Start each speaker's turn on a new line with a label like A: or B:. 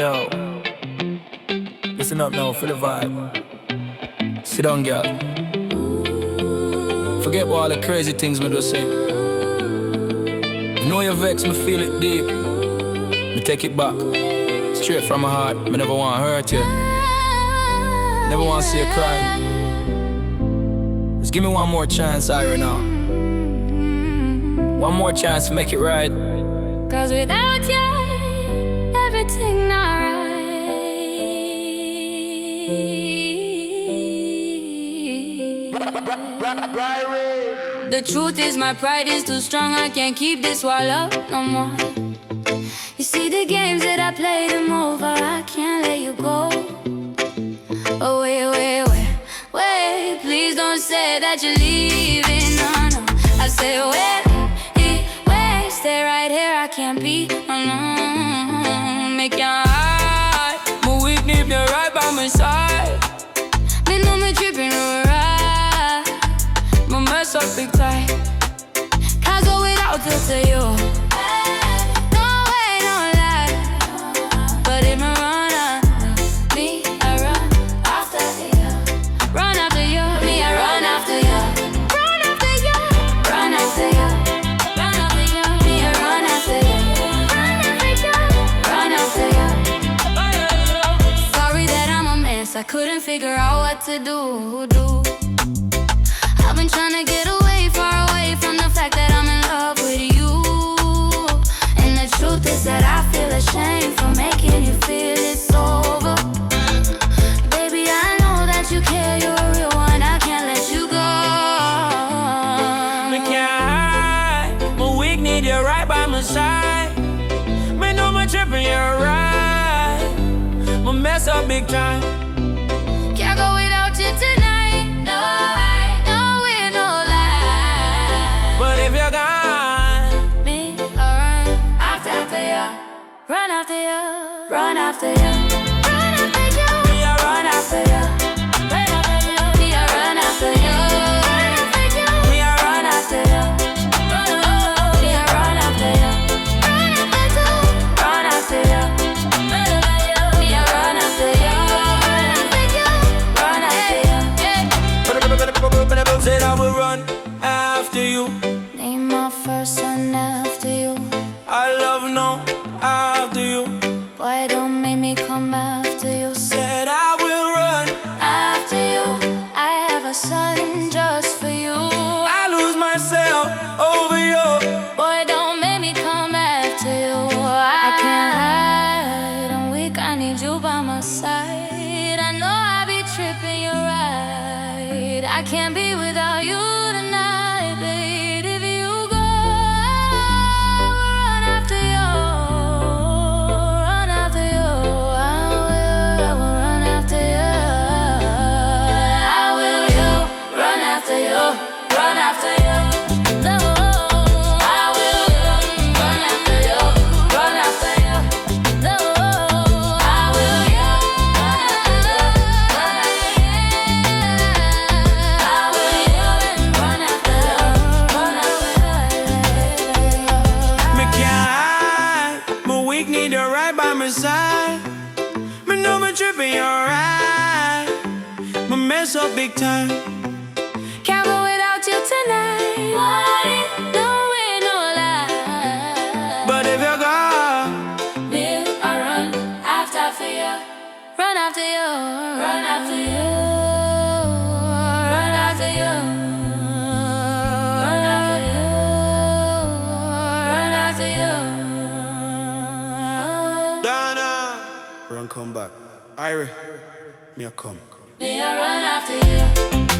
A: Yo, listen up now, feel the vibe. Sit down, girl. Forget what all the crazy things me do say. You know you vex, me feel it deep. Me take it back, straight from my heart. Me never want to hurt you, never want to see you cry. Just give me one more chance, Ira, now. One more chance to make it right.
B: Cause without you, everything not right. The truth is my pride is too strong. I can't keep this wall up no more. You see the games that I play them over. I can't let you go. Oh wait, please don't say that you're leaving, no. I say wait, stay right here, I can't be alone. Make your heart move with me, be right by my side. Me know me tripping alright, but mess up big time. Can't go without it to you. No way, no lie. But if me run after me, I run after you. Run after you, me I run after you. Run after you, run after you. I couldn't figure out what to do. I've been trying to get away, far away from the fact that I'm in love with you. And the truth is that I feel ashamed for making you feel it's over. Baby, I know that you care, you're a real one, I can't let you go.
C: Me can't hide, my weak need you right by my side. Me know my tripping, you're right. My mess up big time.
B: Can't go without you tonight. No, we're no lie.
C: But if you're gone,
B: me, I run after you. Run after you. Run after you. Run after you.
C: me I run after you.
B: Run after you. Me, I run after you. Run after you.
C: Me I run after you.
B: Me, I run after you. Run after you. Run after you. Me, I run after you.
C: Said I will run after you.
B: Name my first son after you.
C: I love no after you.
B: Boy, don't make me come after you.
C: Said I will run
B: After you, I have a son just for you.
C: I lose myself over you.
B: Boy, don't make me come after you. I can't hide, I'm weak, I need you by my side. I know I be tripping, you're right. I can't be without you tonight, babe. If you go, I will run after you. Run after you. I will run after you. I will run after you. Run after you. No, I will run after you. Run after you. No, I will run after you.
C: Me can't hide, my weak need you right by my side. Me know me tripping, you're right. Me mess up big time.
B: Can't go without you tonight. No way, no lie.
C: But if you're gone,
B: Me, I run after you. Run after you. Run after you. Run after you. Run after you. Run after you.
C: Donna, run come back. Ira, me a come.
B: Me, I run after you.